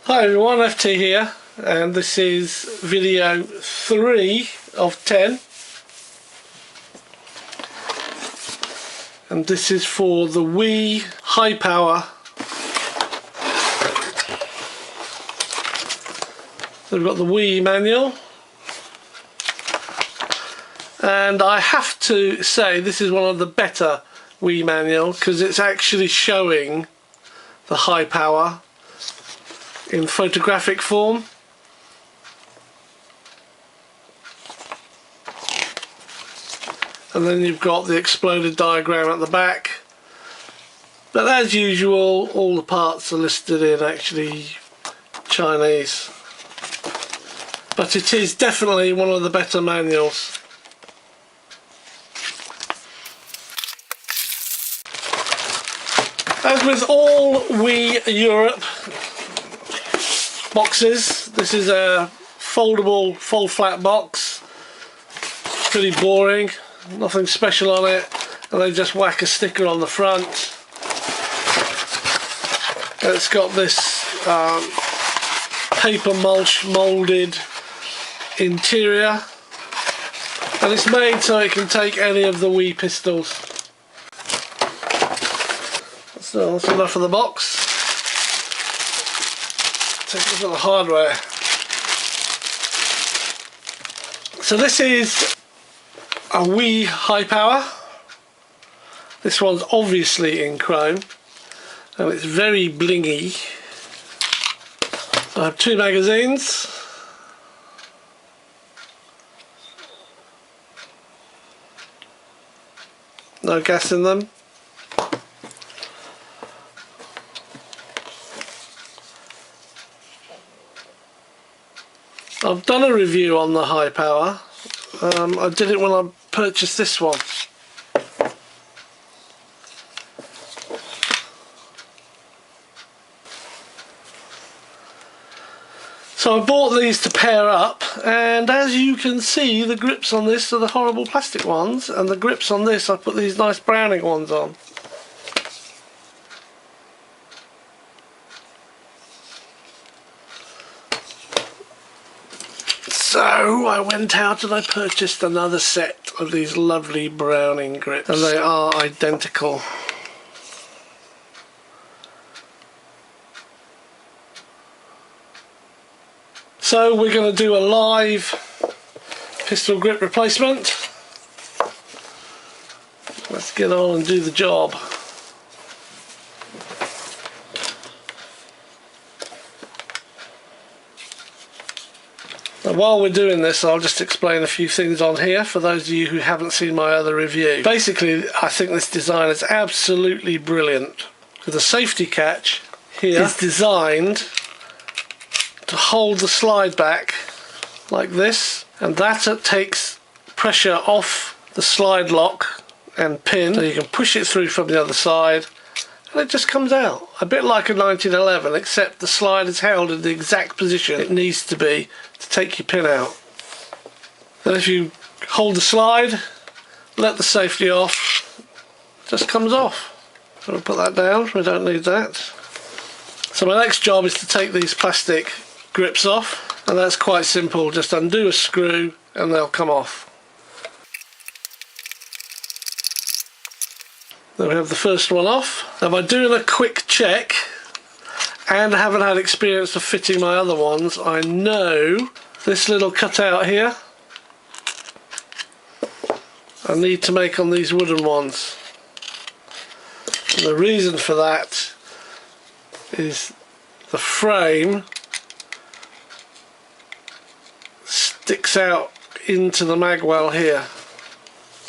Hi everyone, FT here, and this is video 3 of 10, and this is for the Wii High Power. We've got the Wii manual, and I have to say this is one of the better Wii manuals because it's actually showing the high power in photographic form. And then you've got the exploded diagram at the back. But as usual, all the parts are listed in actually Chinese. But it is definitely one of the better manuals. As with all Wii Europe boxes, this is a foldable, full flat box. Pretty boring, nothing special on it, and they just whack a sticker on the front. And it's got this paper mulch moulded interior, and it's made so it can take any of the Wii pistols. So that's enough of the box. Take a look at the hardware. So this is a Wii High Power. This one's obviously in chrome and it's very blingy. I have 2 magazines. No gas in them. I've done a review on the high power. I did it when I purchased this one. So I bought these to pair up, and as you can see, the grips on this are the horrible plastic ones, and the grips on this I put these nice Browning ones on. So I went out and I purchased another set of these lovely Browning grips, and they are identical. So we're going to do a live pistol grip replacement. Let's get on and do the job. While we're doing this, I'll just explain a few things on here for those of you who haven't seen my other review. Basically, I think this design is absolutely brilliant. The safety catch here is designed to hold the slide back like this, and that takes pressure off the slide lock and pin, so you can push it through from the other side and it just comes out. A bit like a 1911, except the slide is held in the exact position it needs to be to take your pin out. Then if you hold the slide, let the safety off, it just comes off. So we'll put that down, we don't need that. So my next job is to take these plastic grips off, and that's quite simple. Just undo a screw and they'll come off. Then we have the first one off. Now by doing a quick check, and I haven't had experience of fitting my other ones, I know this little cutout here I need to make on these wooden ones. And the reason for that is the frame sticks out into the magwell here.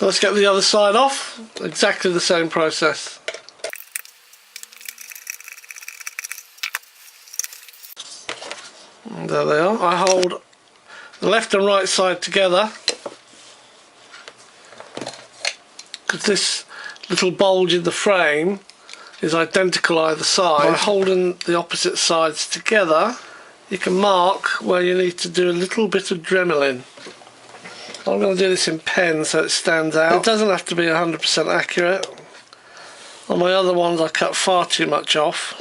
Let's get the other side off. Exactly the same process. And there they are. I hold the left and right side together because this little bulge in the frame is identical either side. By holding the opposite sides together, you can mark where you need to do a little bit of dremeling. I'm going to do this in pen so it stands out. It doesn't have to be 100% accurate. On my other ones I cut far too much off.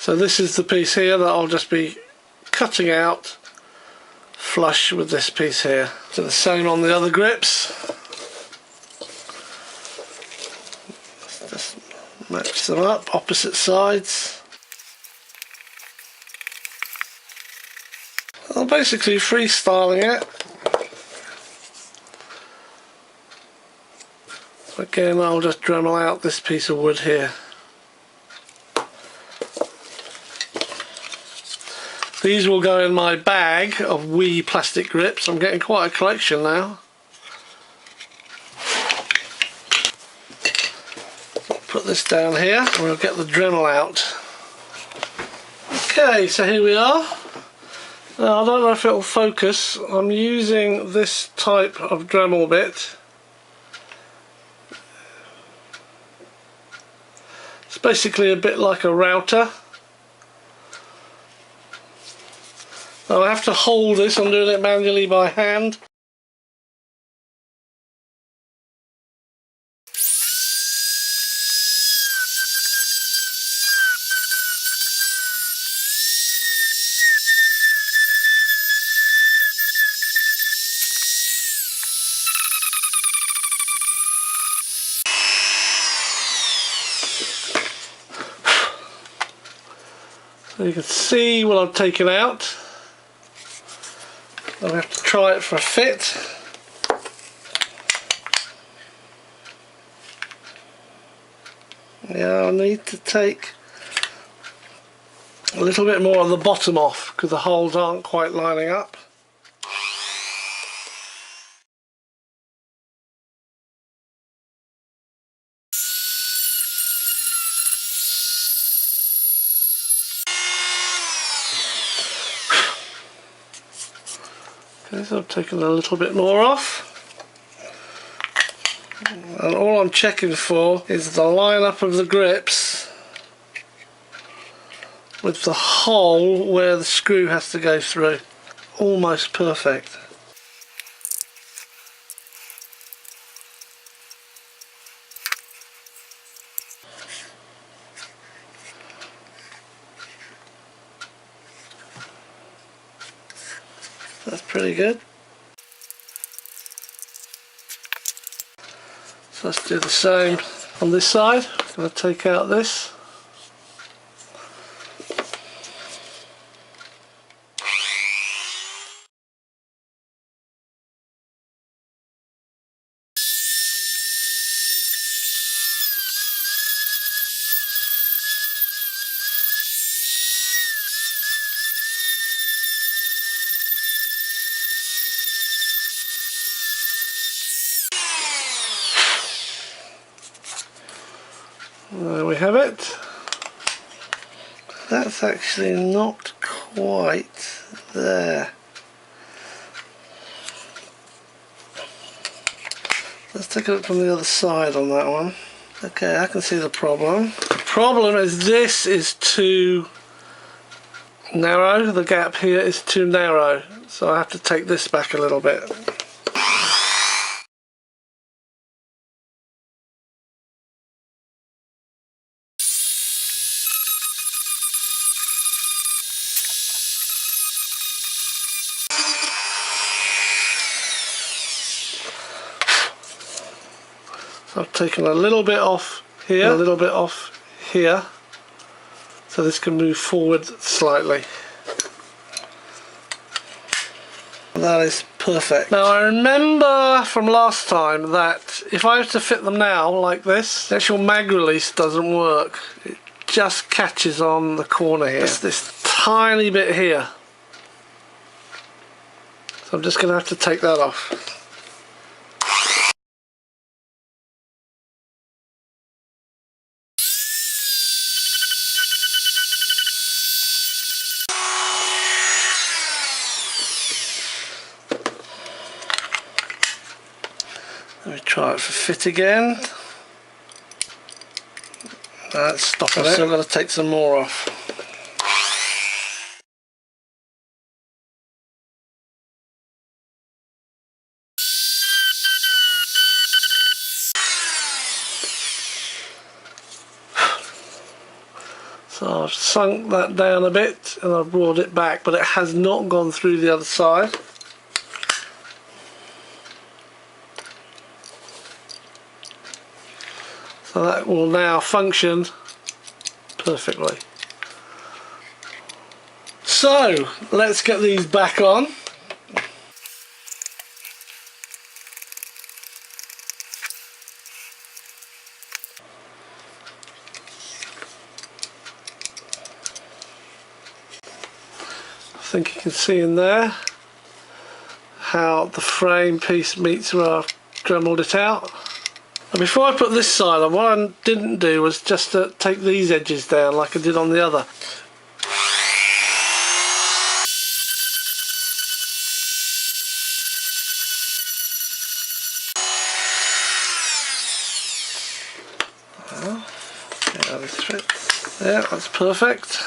So this is the piece here that I'll just be cutting out flush with this piece here. So the same on the other grips. Just match them up, opposite sides. I'm basically freestyling it. Again, I'll just Dremel out this piece of wood here. These will go in my bag of wee plastic grips. I'm getting quite a collection now. Put this down here and we'll get the Dremel out. Okay, so here we are. Now, I don't know if it will focus. I'm using this type of Dremel bit. It's basically a bit like a router. Now I have to hold this, I'm doing it manually by hand. So you can see what I've taken out. I have to try it for a fit. Yeah, I need to take a little bit more of the bottom off because the holes aren't quite lining up. Okay, so I've taken a little bit more off. And all I'm checking for is the line-up of the grips with the hole where the screw has to go through. Almost perfect. That's pretty good. So let's do the same on this side. I'm going to take out this. There we have it. That's actually not quite there. Let's take a look from the other side on that one. Okay, I can see the problem. The problem is this is too narrow. The gap here is too narrow, so I have to take this back a little bit. So I've taken a little bit off here, a little bit off here, so this can move forward slightly. That is perfect. Now I remember from last time that if I was to fit them now like this, the actual mag release doesn't work. It just catches on the corner here. It's this tiny bit here. So I'm just going to have to take that off. Let me try it for fit again. That's stopping it. I've still got to take some more off. So I've sunk that down a bit and I've brought it back, but it has not gone through the other side. So that will now function perfectly. So let's get these back on. I think you can see in there how the frame piece meets where I've dremeled it out. And before I put this side on, what I didn't do was just to take these edges down like I did on the other. Yeah, this fits. Yeah, that's perfect.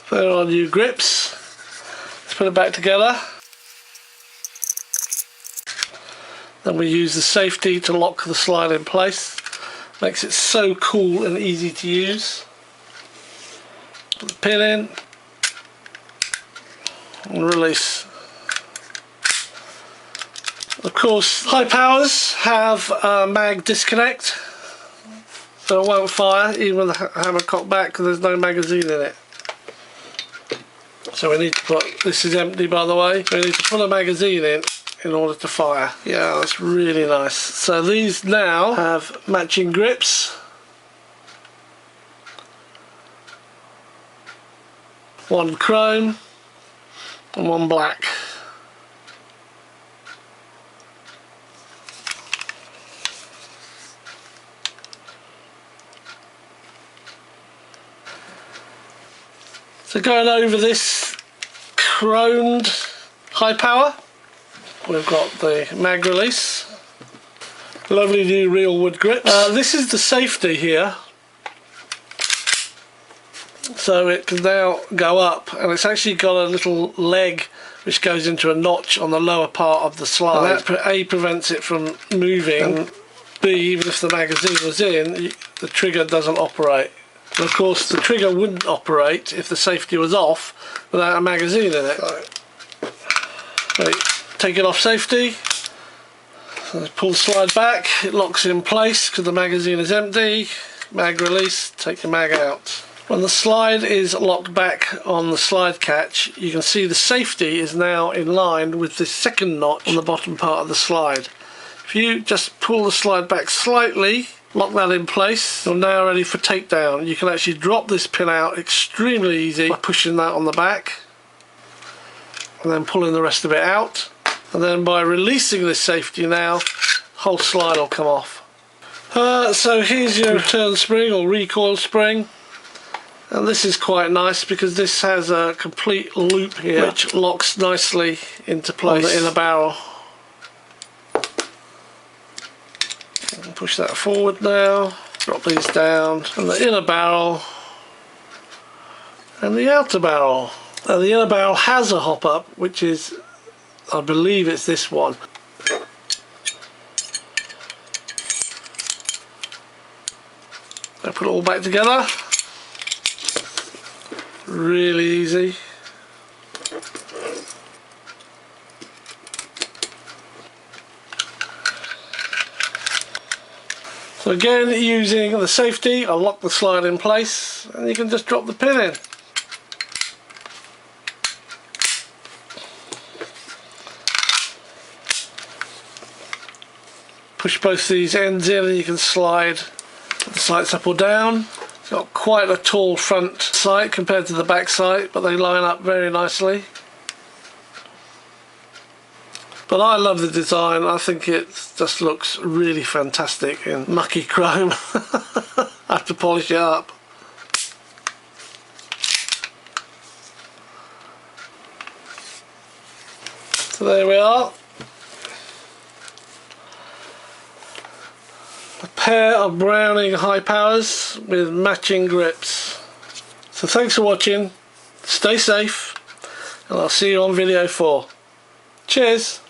Put on new grips. Let's put it back together. Then we use the safety to lock the slide in place. Makes it so cool and easy to use. Put the pin in and release. Of course, high powers have a mag disconnect, so it won't fire even with the hammer cocked back because there's no magazine in it. So we need to put, this is empty by the way, we need to put a magazine in order to fire. Yeah, that's really nice. So these now have matching grips. One chrome and one black. So going over this chromed high power, we've got the mag release, lovely new real wood grips. This is the safety here, so it can now go up, and it's actually got a little leg which goes into a notch on the lower part of the slide. And that A, prevents it from moving, and B, even if the magazine was in, the trigger doesn't operate. And of course the trigger wouldn't operate if the safety was off without a magazine in it. Right, take it off safety, so pull the slide back, it locks in place because the magazine is empty, mag release, take the mag out. When the slide is locked back on the slide catch, you can see the safety is now in line with the second notch on the bottom part of the slide. If you just pull the slide back slightly, lock that in place, you're now ready for takedown. You can actually drop this pin out extremely easy by pushing that on the back and then pulling the rest of it out, and then by releasing this safety now, whole slide will come off. So here's your return spring or recoil spring, and this is quite nice because this has a complete loop here which locks nicely into place on the inner barrel. Push that forward now, drop these down, and the inner barrel and the outer barrel. Now the inner barrel has a hop up, which is, I believe it's this one. I put it all back together, really easy. So again, using the safety, I'll lock the slide in place and you can just drop the pin in. Push both these ends in and you can slide the sights up or down. It's got quite a tall front sight compared to the back sight, but they line up very nicely. But I love the design. I think it just looks really fantastic in mucky chrome. I have to polish it up. So there we are. a pair of Browning high powers with matching grips. So thanks for watching, stay safe, and I'll see you on video 4. Cheers!